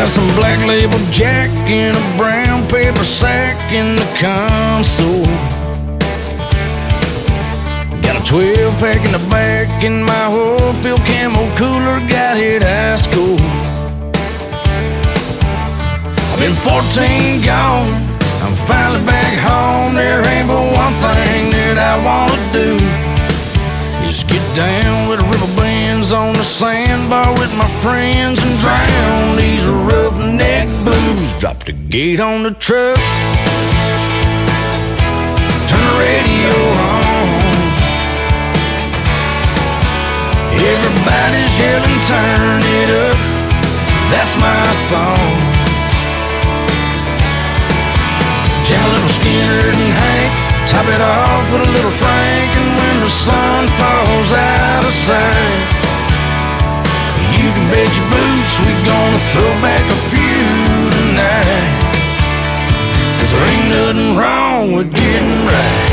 got some black label Jack in a brown paper sack in the console. Got a 12-pack in the back, and my whole field camo cooler got hit ice cold. I've been 14 gone, I'm finally back home. There ain't but one thing that I wanna do, is get down with the river bands on the sandbar with my friends and drown these roughneck blues. Drop the gate on the truck, turn the radio on. Everybody's yelling, turn it up, that's my song. Jam a little Skinner and Hank, top it off with a little Frank, and when the sun falls out of sight, you can bet your boots we're gonna throw back a few tonight. 'Cause there ain't nothing wrong with getting right.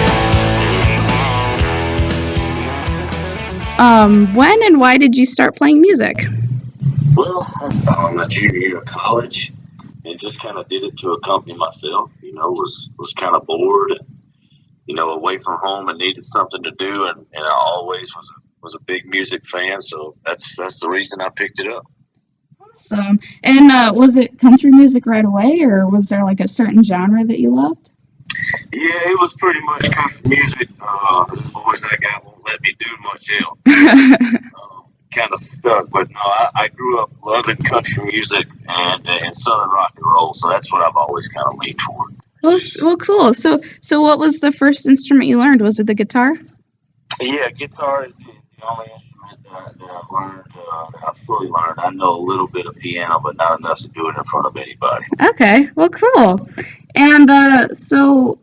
When and why did you start playing music? Well, I'm a junior year of college and just kind of did it to accompany myself. Was kind of bored and, away from home and needed something to do. And I always was a big music fan. So that's the reason I picked it up. Awesome. And was it country music right away, or was there like a certain genre that you loved? Yeah, it was pretty much country music. This voice I got won't let me do much else. Kind of stuck, but no, I grew up loving country music and southern rock and roll, so that's what I've always kind of leaned toward. Well, cool. So what was the first instrument you learned? Was it the guitar? Yeah, guitar is the only instrument that I've learned, that I've fully learned. I know a little bit of piano, but not enough to do it in front of anybody. Okay, well, cool. And so,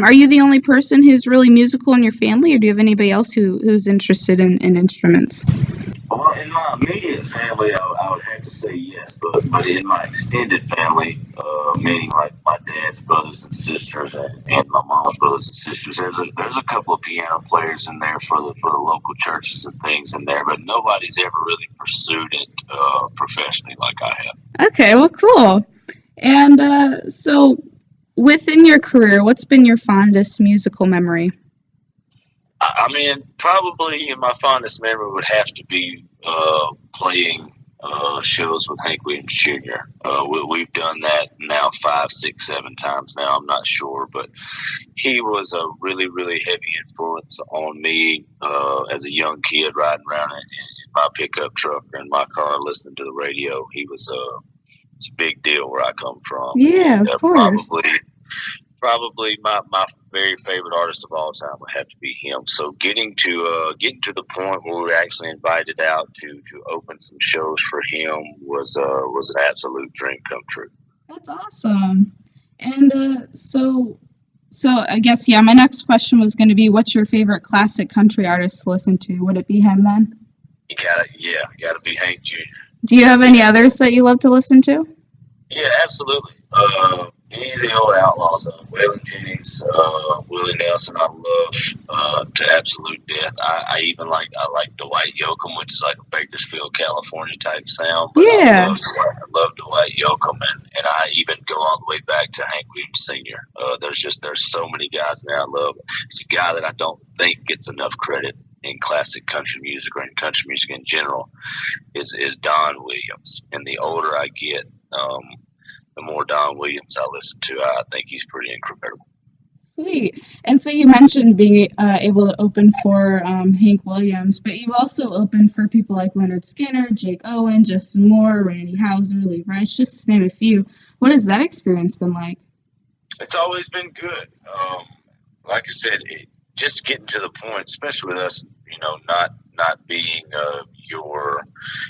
are you the only person who's really musical in your family, or do you have anybody else who's interested in instruments? Well, in my immediate family, I would have to say yes, but in my extended family, meaning like my dad's brothers and sisters and my mom's brothers and sisters, there's a couple of piano players in there for the local churches and things in there, but nobody's ever really pursued it professionally like I have. Okay, well, cool. And so, within your career, what's been your fondest musical memory? I mean, probably my fondest memory would have to be playing shows with Hank Williams Jr. We've done that now 5, 6, 7 times now. I'm not sure, but he was a really, really heavy influence on me as a young kid riding around in my pickup truck or in my car listening to the radio. He was it's a big deal where I come from. Yeah, and, of course. Probably my very favorite artist of all time would have to be him. So getting to the point where we were actually invited out to open some shows for him was an absolute dream come true. That's awesome. And so I guess, yeah, my next question was going to be, what's your favorite classic country artist to listen to? Would it be him then? You gotta be Hank Jr. Do you have any others that you love to listen to? Yeah, absolutely. Any of the old outlaws, Waylon Jennings, Willie Nelson, I love to absolute death. I like Dwight Yoakam, which is like a Bakersfield, California type sound. But yeah, I love Dwight Yoakam, and I even go all the way back to Hank Williams Sr. There's so many guys there I love. It's a guy that I don't think gets enough credit in classic country music or in country music in general is Don Williams. And the older I get, the more Don Williams I listen to. I think he's pretty incredible. Sweet. And so you mentioned being able to open for Hank Williams, but you've also opened for people like Leonard Skinner, Jake Owen, Justin Moore, Randy Houser, Lee Rice, just to name a few. What has that experience been like? It's always been good. Like I said, just getting to the point, especially with us, not being your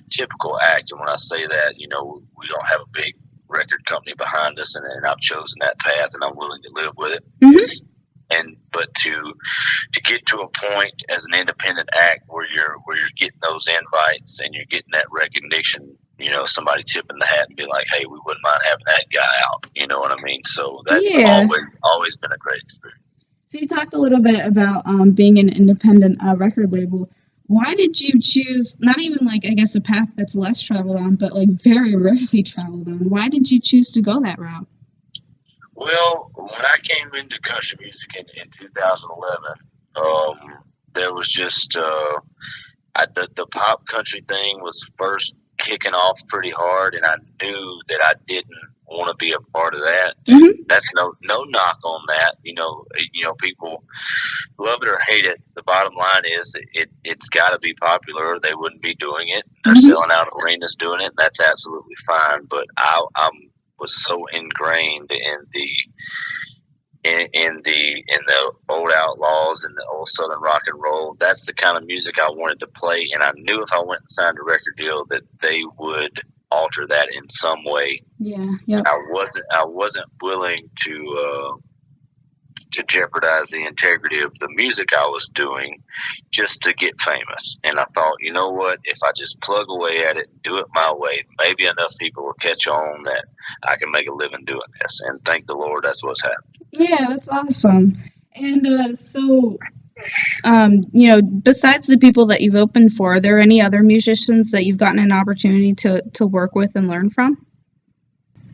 typical act. And when I say that, we don't have a big record company behind us, and I've chosen that path, and I'm willing to live with it. Mm-hmm. But to get to a point as an independent act where you're getting those invites and you're getting that recognition, somebody tipping the hat and be like, hey, we wouldn't mind having that guy out. You know what I mean? So that's always been a great experience. So you talked a little bit about being an independent record label. Why did you choose, not even like, I guess, a path that's less traveled on, but like very rarely traveled on? Why did you choose to go that route? Well, when I came into country music in 2011, there was just the pop country thing was first kicking off pretty hard, and I knew that I didn't want to be a part of that. Mm-hmm. That's no knock on that. People love it or hate it. The bottom line is it's got to be popular, or they wouldn't be doing it. They're selling out arenas doing it, and that's absolutely fine. But I was so ingrained in the old outlaws and the old southern rock and roll. That's the kind of music I wanted to play, and I knew if I went and signed a record deal that they would alter that in some way. Yeah. Yep. I wasn't willing to jeopardize the integrity of the music I was doing just to get famous. And I thought, you know what, if I just plug away at it and do it my way, maybe enough people will catch on that I can make a living doing this. And thank the Lord, that's what's happened. Yeah, that's awesome. And besides the people that you've opened for, are there any other musicians that you've gotten an opportunity to work with and learn from?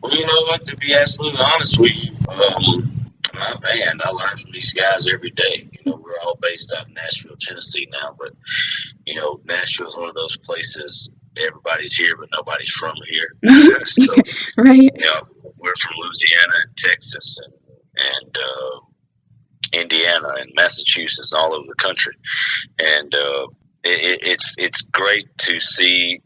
Well, you know what, to be absolutely honest with you, my band, I learn from these guys every day. We're all based out of Nashville, Tennessee now, but, Nashville is one of those places everybody's here, but nobody's from here. So, right. We're from Louisiana and Texas and Indiana and Massachusetts and all over the country. And it's great to see,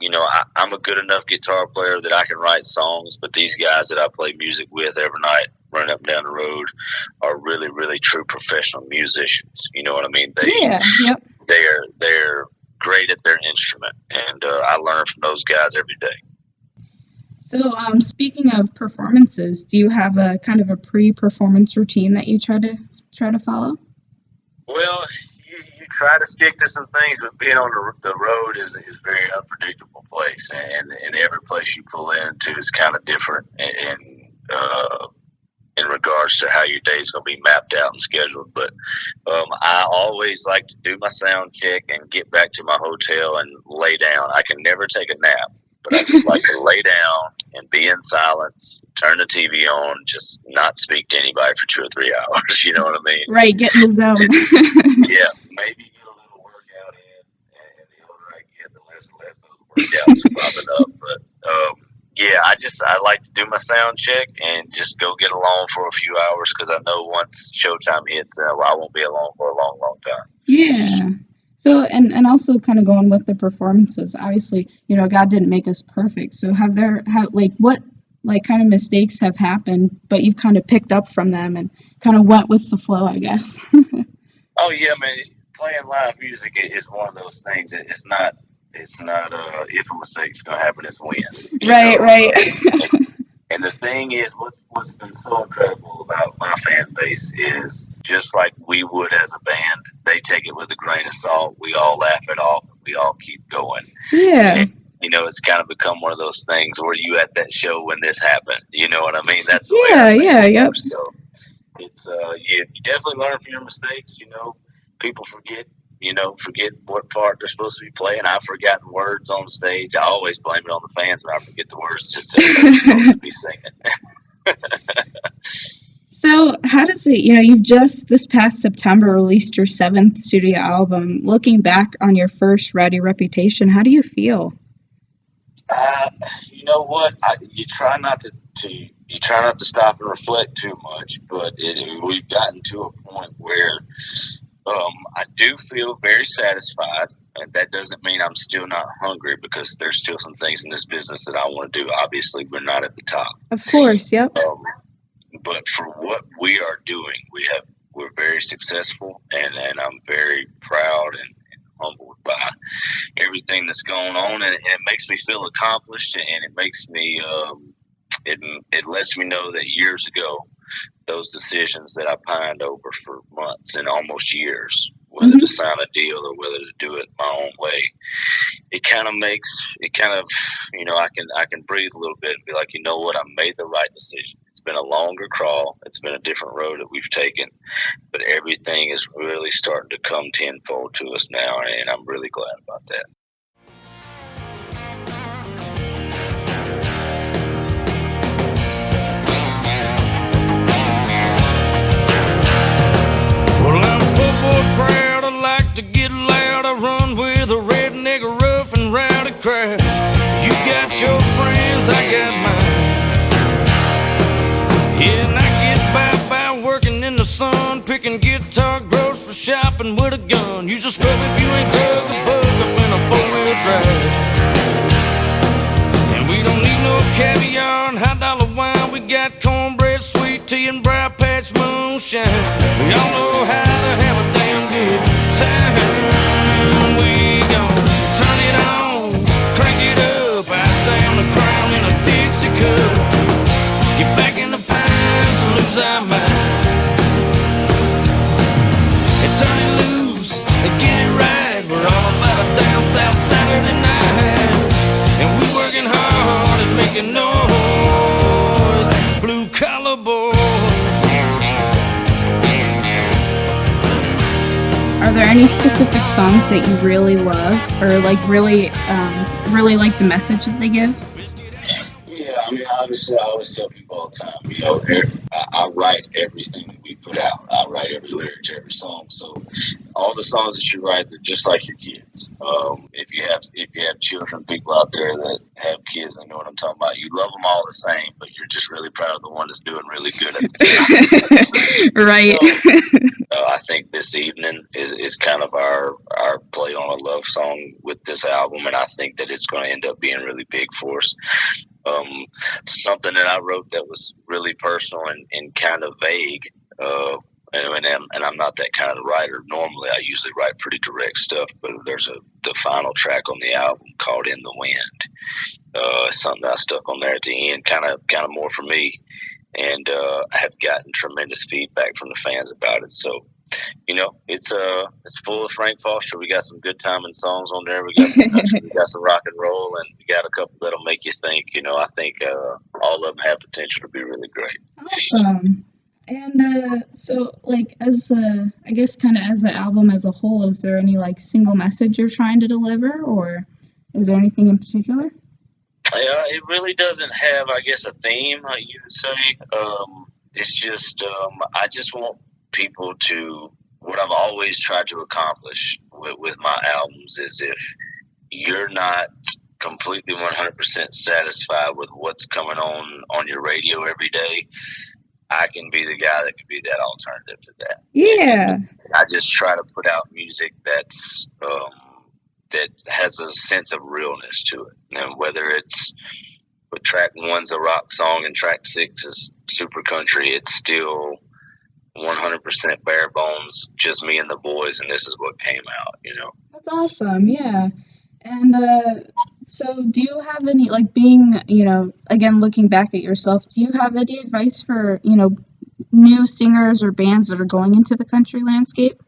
I'm a good enough guitar player that I can write songs, but these guys that I play music with every night, running up and down the road, are really, really true professional musicians. You know what I mean? They're great at their instrument, and I learn from those guys every day. So, speaking of performances, do you have a kind of a pre-performance routine that you try to follow? Well, you try to stick to some things, but being on the road is a very unpredictable place, and every place you pull into is kind of different in regards to how your day is going to be mapped out and scheduled. But I always like to do my sound check and get back to my hotel and lay down. I can never take a nap, but I just like to lay down and be in silence, turn the TV on, just not speak to anybody for 2 or 3 hours. You know what I mean? Right, get in the zone. Yeah, maybe get a little workout in, and the older I get, the less those workouts are popping up. But I like to do my sound check and just go get along for a few hours, because I know once showtime hits, I won't be alone for a long, long time. Yeah. So, and also kind of going with the performances, obviously, God didn't make us perfect. So what kind of mistakes have happened, but you've kind of picked up from them and kind of went with the flow, I guess? Oh, yeah, man. Playing live music is one of those things. It's not if a mistake's going to happen, it's when. Right. And the thing is, what's been so incredible about my fan base is, just like we would as a band, they take it with a grain of salt. We all laugh it off, and we all keep going. Yeah. And, it's kind of become one of those things where you at that show when this happened. You know what I mean? That's the way yep. So it's you definitely learn from your mistakes. People forget what part they're supposed to be playing. I've forgotten words on stage. I always blame it on the fans when I forget the words, just to they're supposed to be singing. So how does it, you've just this past September released your 7th studio album. Looking back on your first Rowdy Reputation, how do you feel? You know what? You try not to stop and reflect too much, but we've gotten to a point where I do feel very satisfied, and that doesn't mean I'm still not hungry, because there's still some things in this business that I want to do. Obviously, we're not at the top. Of course, yep. But for what we are doing, we're very successful, and I'm very proud and humbled by everything that's going on, and it makes me feel accomplished, and it makes me it lets me know that years ago, those decisions that I pined over for months and almost years whether to sign a deal or whether to do it my own way. It kind of, you know, I can breathe a little bit and be like, you know what, I made the right decision. It's been a longer crawl. It's been a different road that we've taken, but everything is really starting to come tenfold to us now, and I'm really glad about that. Well, I'm a football crowd. I like to get loud. I run with a redneck, rough and rowdy crowd. You got your friends, I got mine. Yeah, and I get by working in the sun, picking guitar, grocery shopping with a gun. You just scrub if you ain't drug a bug up in a four-wheel drive. And we don't need no caviar and high dollar wine. We got cornbread, sweet tea, and briar patch moonshine. We all know how to have a damn good time. We gon' turn it on, crank it up. I stay on the crown in a Dixie cup. Get back in the pines and lose our mind. And turn it loose and get it right. We're all about a down south Saturday night. And we working hard and making noise. Blue collar boys. Are there any specific songs that you really love, or like really like the message that they give? Yeah, I mean, obviously, I always tell people all the time, you know, I write everything that we put out. I write every lyric to every song. So all the songs that you write, they're just like your kids. If you have children, people out there that have kids, they know what I'm talking about. You love them all the same, but you're just really proud of the one that's doing really good at it. Right. So, I think this evening is kind of our play on a love song with this album, and I think that it's going to end up being really big for us. Something that I wrote that was really personal and kind of vague, and I'm not that kind of writer. Normally, I usually write pretty direct stuff, but there's the final track on the album called "In the Wind." Something that I stuck on there at the end, kind of more for me, and I have gotten tremendous feedback from the fans about it. So, you know, it's full of Frank Foster. We got some good timing songs on there. We got some country, we got some rock and roll, and we got a couple that'll make you think. You know, I think all of them have potential to be really great. Awesome. And so, like, as I guess, kind of as the album as a whole, is there any like single message you're trying to deliver, or is there anything in particular? It really doesn't have, I guess, a theme. You would say it's just I just want people to, what I've always tried to accomplish with my albums is, if you're not completely 100% satisfied with what's coming on your radio every day, I can be the guy that can be that alternative to that. Yeah. And I just try to put out music that's that has a sense of realness to it. And whether it's, with track 1's a rock song and track 6 is super country, it's still 100% bare bones, just me and the boys, and this is what came out, you know. That's awesome. Yeah. And so do you have any, like, being, you know, again, looking back at yourself, do you have any advice for, you know, new singers or bands that are going into the country landscape?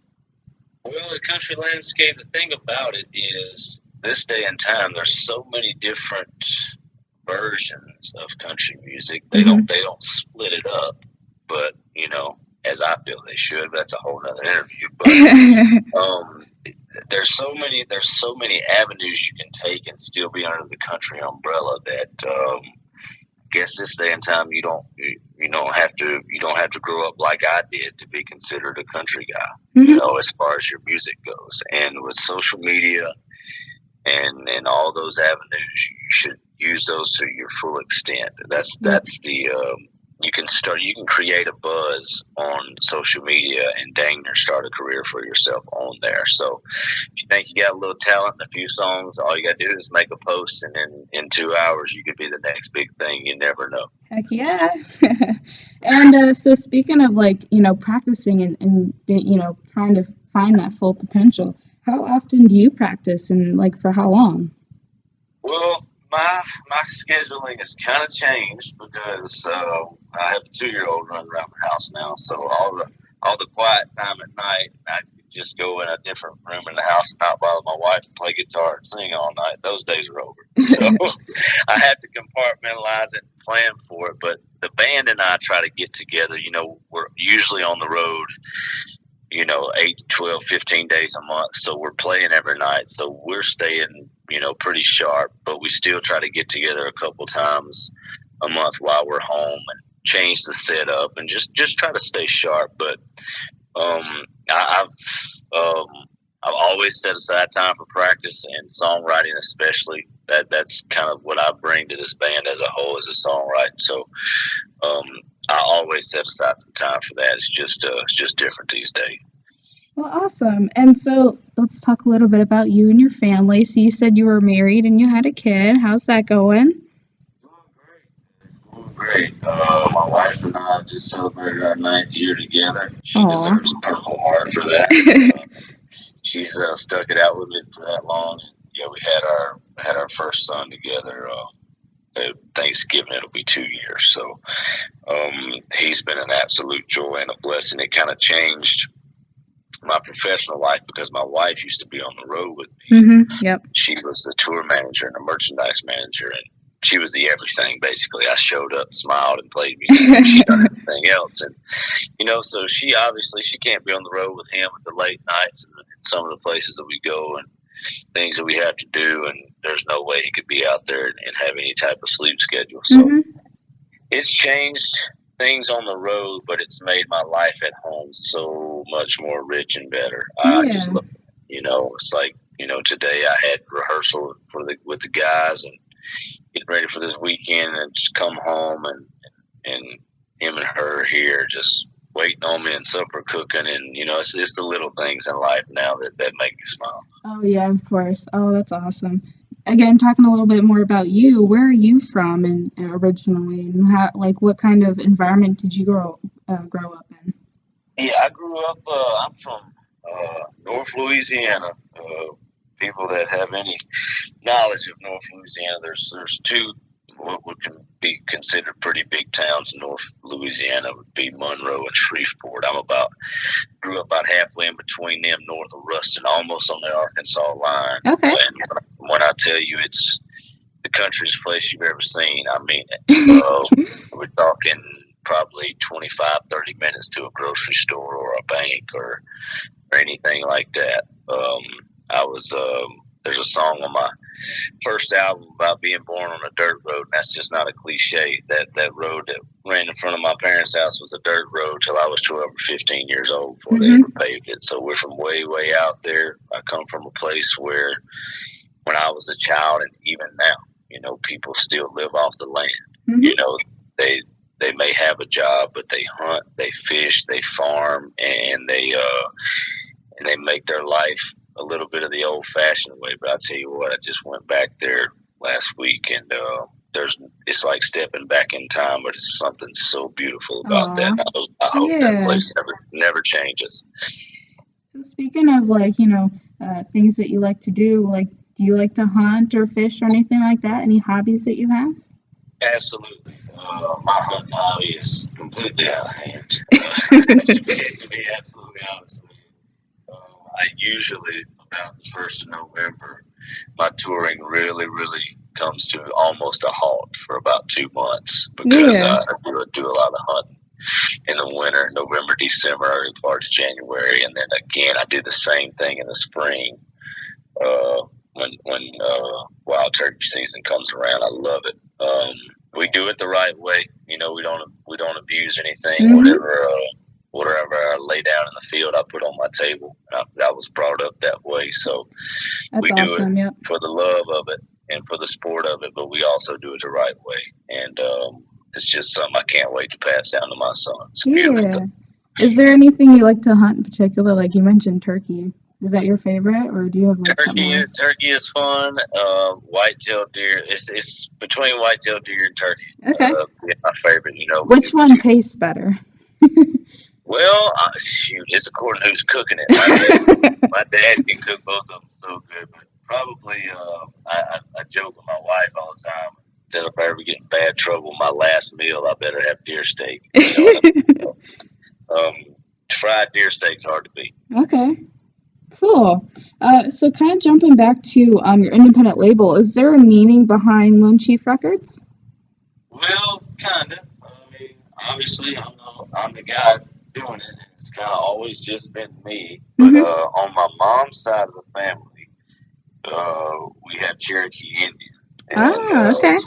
Well, the country landscape, the thing about it is, this day and time, there's so many different versions of country music. They don't split it up, but, you know, as I feel they should. That's a whole nother interview. But there's so many avenues you can take and still be under the country umbrella that I guess this day and time you don't have to grow up like I did to be considered a country guy. You know, as far as your music goes. And with social media and all those avenues, you should use those to your full extent. That's the you can create a buzz on social media and dang near start a career for yourself on there. So if you think you got a little talent and a few songs, all you got to do is make a post, and in 2 hours you could be the next big thing. You never know. Heck yeah. And so speaking of, like, you know, practicing and you know, trying to find that full potential, how often do you practice, and like for how long? Well, my scheduling has kind of changed because I have a 2-year-old running around the house now. So all the quiet time at night, I just go in a different room in the house and not bother my wife and play guitar and sing all night. Those days are over. So I had to compartmentalize it and plan for it. But the band and I try to get together. We're usually on the road, 8, 12, 15 days a month. So we're playing every night. So we're staying, pretty sharp, but we still try to get together a couple times a month while we're home and change the setup and just try to stay sharp. But I've always set aside time for practice and songwriting, especially. That's kind of what I bring to this band as a whole, as a songwriting. So I always set aside some time for that. It's just different these days. Well, awesome. And so let's talk a little bit about you and your family. So you said you were married and you had a kid. How's that going? It's going great. My wife and I just celebrated our 9th year together. She Aw. deserves a Purple Heart for that. She's stuck it out with me for that long. Yeah, we had our first son together. At Thanksgiving, it'll be 2 years. So he's been an absolute joy and a blessing. It kind of changed my professional life because my wife used to be on the road with me. Mm-hmm. Yep. She was the tour manager and the merchandise manager, and she was the everything, basically. I showed up, smiled, and played music. She done everything else. And, so she can't be on the road with him at the late nights and some of the places that we go and things that we have to do. And there's no way he could be out there and have any type of sleep schedule. So It's changed things on the road, but it's made my life at home so much more rich and better. I just love it. It's like, today I had rehearsal with the guys and getting ready for this weekend and just come home and him and her are here just waiting on me and supper cooking. And, it's the little things in life now that make me smile. Oh, yeah, of course. Oh, that's awesome. Again, talking a little bit more about you, where are you from and originally, and how, what kind of environment did you grow up in? Yeah, I grew up, I'm from North Louisiana. People that have any knowledge of North Louisiana, there's two what can be considered pretty big towns in North Louisiana would be Monroe and Shreveport. Grew up about halfway in between them, north of Ruston, almost on the Arkansas line. Okay. And when I tell you it's the country's place you've ever seen, I mean it. We're talking probably 25, 30 minutes to a grocery store or a bank or anything like that. There's a song on my first album about being born on a dirt road, and that's just not a cliche. That road that ran in front of my parents' house was a dirt road till I was 12 or 15 years old before they ever paved it. So we're from way, way out there. I come from a place where when I was a child and even now, people still live off the land. They may have a job, but they hunt, they fish, they farm, and they make their life a little bit of the old-fashioned way. But I tell you what, I just went back there last week, and it's like stepping back in time, but it's something so beautiful about that. I hope that place never changes. So speaking of things that you like to do, do you like to hunt or fish or anything like that? Any hobbies that you have? Absolutely. My hunting hobby is completely out of hand. To be absolutely honest with you. I usually, about the 1st of November, my touring really, really comes to almost a halt for about 2 months because I do a lot of hunting in the winter, November, December, early part of January, and then again I do the same thing in the spring when wild turkey season comes around. I love it. We do it the right way. We don't abuse anything. Whatever I lay down in the field, I put on my table. I was brought up that way, so we do it for the love of it and for the sport of it, but we also do it the right way. And it's just something I can't wait to pass down to my son. It's a beautiful thing. Is there anything you like to hunt in particular? Like you mentioned turkey. Is that your favorite, or do you have something else? Turkey is fun. White-tailed deer. It's between white-tailed deer and turkey. Okay. My favorite. Which one tastes better? Well, it's according to who's cooking it. My dad can cook both of them so good, but probably I joke with my wife all the time that if I ever get in bad trouble, my last meal I better have deer steak. Fried deer steak's hard to beat. Okay. Cool. So kind of jumping back to your independent label, is there a meaning behind Lone Chief Records? Well, kind of. I mean, obviously, I'm the guy doing it. And it's kind of always just been me. But Mm-hmm. On my mom's side of the family, we have Cherokee Indian. And Okay.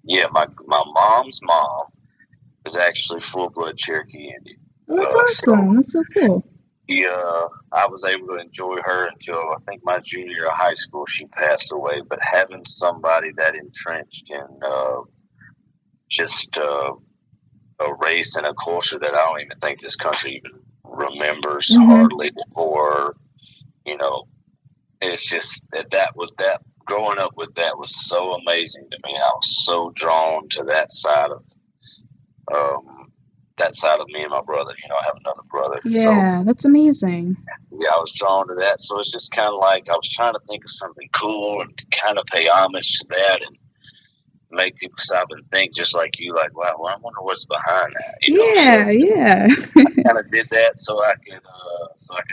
yeah, my mom's mom is actually full blood Cherokee Indian. Well, that's awesome. That's so cool. I was able to enjoy her until I think my junior year of high school. She passed away. But having somebody that entrenched in just a race and a culture that I don't even think this country even remembers hardly, or it's just that was that growing up with that was so amazing to me. I was so drawn to that side of me and my brother. I have another brother. Yeah, that's amazing. Yeah, I was drawn to that. So it's just kind of like I was trying to think of something cool and to kind of pay homage to that and make people stop and think just like you, like, wow, well, I wonder what's behind that. Yeah. I kind of did that so I could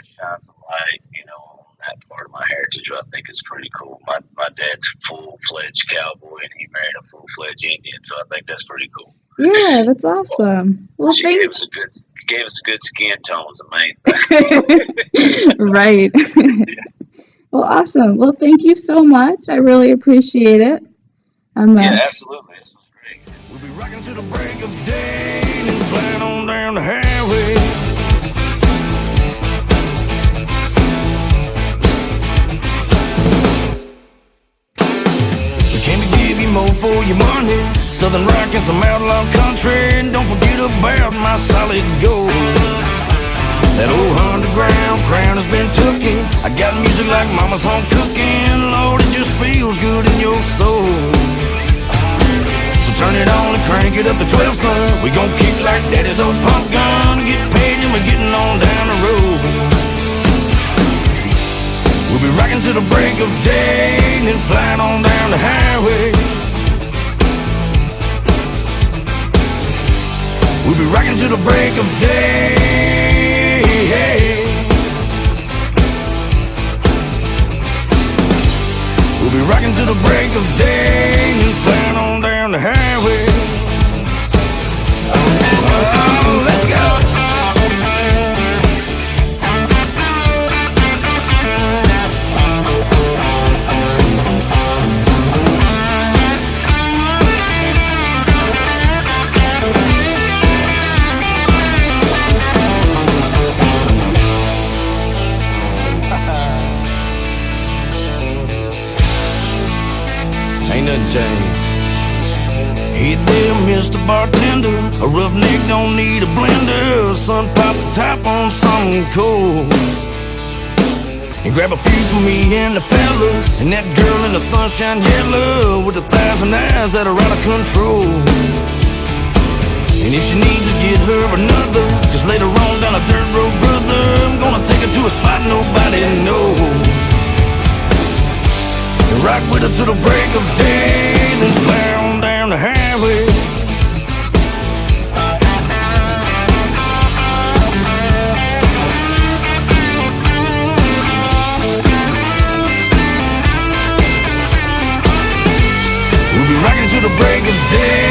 shine some light, on that part of my heritage. I think it's pretty cool. My dad's full-fledged cowboy and he married a full-fledged Indian, so I think that's pretty cool. Yeah, that's awesome. Well, she gave us a good skin tone's the main thing. Right. Well, awesome. Well, thank you so much. I really appreciate it. Yeah, absolutely. This was great. We'll be rocking to the break of day and flying on down the highway. We came to give you more for your money. Southern rock and some outlaw country. And don't forget about my solid gold. That old underground crown has been tookin'. I got music like mama's home cooking. Lord, it just feels good in your soul. So turn it on and crank it up to 12, son. We gon' kick like daddy's old pump gun. Get paid and we're getting on down the road. We'll be rocking to the break of day and then flying on down the highway. We'll be rocking to the break of day. We'll be rocking to the break of day and flying on down the highway. Oh, let's go. Ain't nothing changed. Hey there, Mr. Bartender. A roughneck don't need a blender. Son, pop the top on something cold. And grab a few for me and the fellas. And that girl in the sunshine yellow with 1,000 eyes that are out of control. And if she needs to get her another, cause later on down a dirt road, brother, I'm gonna take her to a spot nobody knows. Rock with her to the break of day, then fly on down the highway. We'll be rocking to the break of day.